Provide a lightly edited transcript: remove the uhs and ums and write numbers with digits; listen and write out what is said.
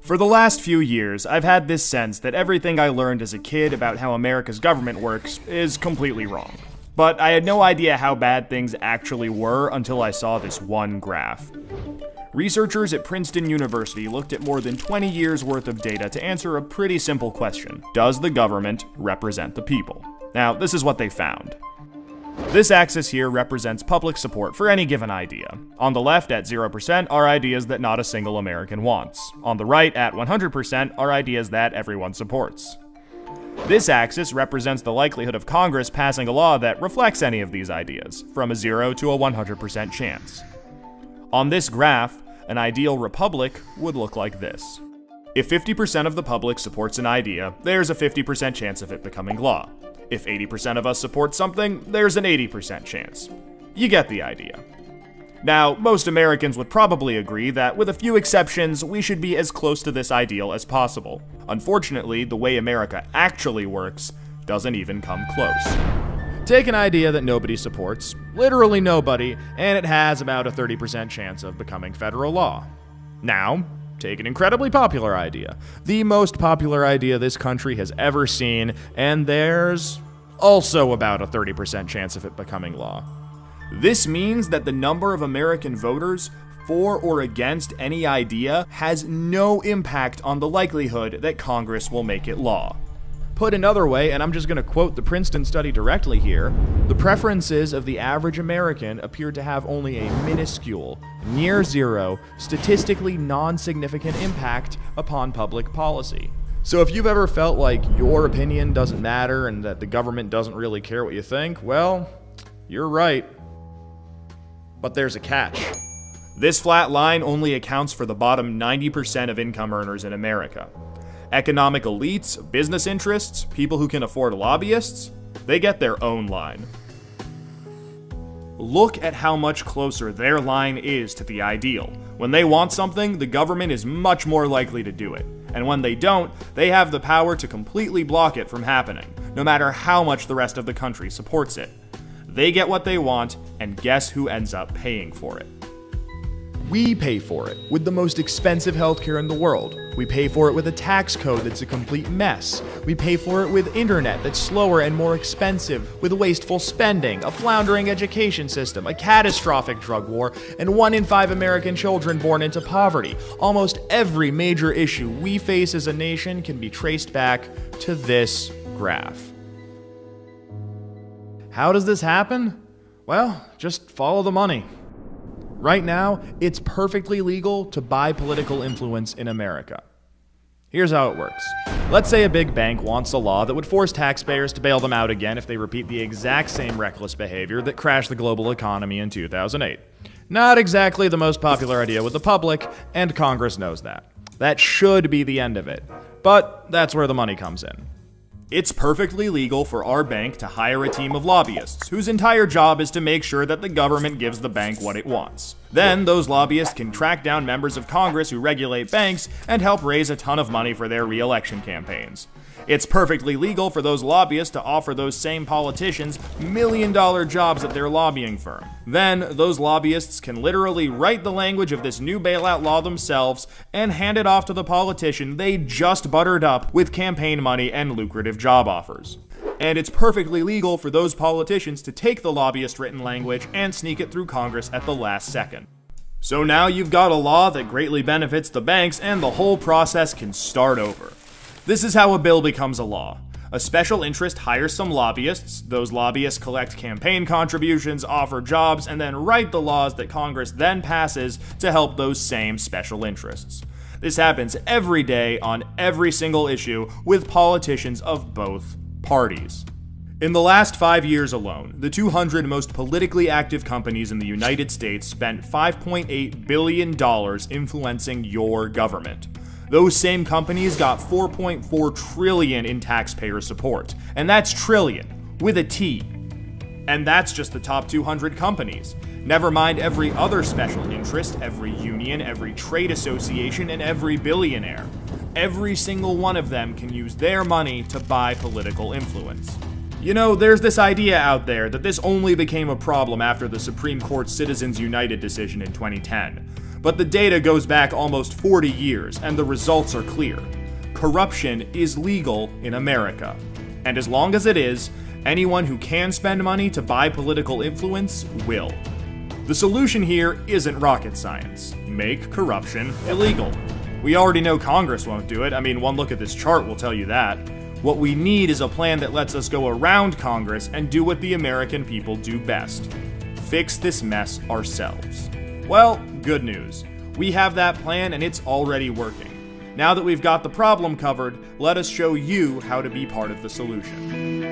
For the last few years, I've had this sense that everything I learned as a kid about how America's government works is completely wrong. But I had no idea how bad things actually were until I saw this one graph. Researchers at Princeton University looked at more than 20 years worth of data to answer a pretty simple question. Does the government represent the people? Now, this is what they found. This axis here represents public support for any given idea. On the left, at 0%, are ideas that not a single American wants. On the right, at 100%, are ideas that everyone supports. This axis represents the likelihood of Congress passing a law that reflects any of these ideas, from a 0 to a 100% chance. On this graph, an ideal republic would look like this. If 50% of the public supports an idea, there's a 50% chance of it becoming law. If 80% of us support something, there's an 80% chance. You get the idea. Now, most Americans would probably agree that, with a few exceptions, we should be as close to this ideal as possible. Unfortunately, the way America actually works doesn't even come close. Take an idea that nobody supports, literally nobody, and it has about a 30% chance of becoming federal law. Now, take an incredibly popular idea, the most popular idea this country has ever seen, and there's also about a 30% chance of it becoming law. This means that the number of American voters for or against any idea has no impact on the likelihood that Congress will make it law. Put another way, and I'm just going to quote the Princeton study directly here, the preferences of the average American appear to have only a minuscule, near zero, statistically non-significant impact upon public policy. So if you've ever felt like your opinion doesn't matter and that the government doesn't really care what you think, well, you're right. But there's a catch. This flat line only accounts for the bottom 90% of income earners in America. Economic elites, business interests, people who can afford lobbyists, they get their own line. Look at how much closer their line is to the ideal. When they want something, the government is much more likely to do it. And when they don't, they have the power to completely block it from happening, no matter how much the rest of the country supports it. They get what they want, and guess who ends up paying for it? We pay for it with the most expensive healthcare in the world. We pay for it with a tax code that's a complete mess. We pay for it with internet that's slower and more expensive, with wasteful spending, a floundering education system, a catastrophic drug war, and 1 in 5 American children born into poverty. Almost every major issue we face as a nation can be traced back to this graph. How does this happen? Well, just follow the money. Right now, it's perfectly legal to buy political influence in America. Here's how it works. Let's say a big bank wants a law that would force taxpayers to bail them out again if they repeat the exact same reckless behavior that crashed the global economy in 2008. Not exactly the most popular idea with the public, and Congress knows that. That should be the end of it. But that's where the money comes in. It's perfectly legal for our bank to hire a team of lobbyists whose entire job is to make sure that the government gives the bank what it wants. Then those lobbyists can track down members of Congress who regulate banks and help raise a ton of money for their re-election campaigns. It's perfectly legal for those lobbyists to offer those same politicians million-dollar jobs at their lobbying firm. Then, those lobbyists can literally write the language of this new bailout law themselves and hand it off to the politician they just buttered up with campaign money and lucrative job offers. And it's perfectly legal for those politicians to take the lobbyist-written language and sneak it through Congress at the last second. So now you've got a law that greatly benefits the banks, and the whole process can start over. This is how a bill becomes a law. A special interest hires some lobbyists, those lobbyists collect campaign contributions, offer jobs, and then write the laws that Congress then passes to help those same special interests. This happens every day on every single issue with politicians of both parties. In the last 5 years alone, the 200 most politically active companies in the United States spent $5.8 billion influencing your government. Those same companies got $4.4 trillion in taxpayer support. And that's trillion, with a T. And that's just the top 200 companies. Never mind every other special interest, every union, every trade association, and every billionaire. Every single one of them can use their money to buy political influence. You know, there's this idea out there that this only became a problem after the Supreme Court's Citizens United decision in 2010. But the data goes back almost 40 years, and the results are clear. Corruption is legal in America. And as long as it is, anyone who can spend money to buy political influence will. The solution here isn't rocket science. Make corruption illegal. We already know Congress won't do it. I mean, one look at this chart will tell you that. What we need is a plan that lets us go around Congress and do what the American people do best. Fix this mess ourselves. Well, good news. We have that plan and it's already working. Now that we've got the problem covered, let us show you how to be part of the solution.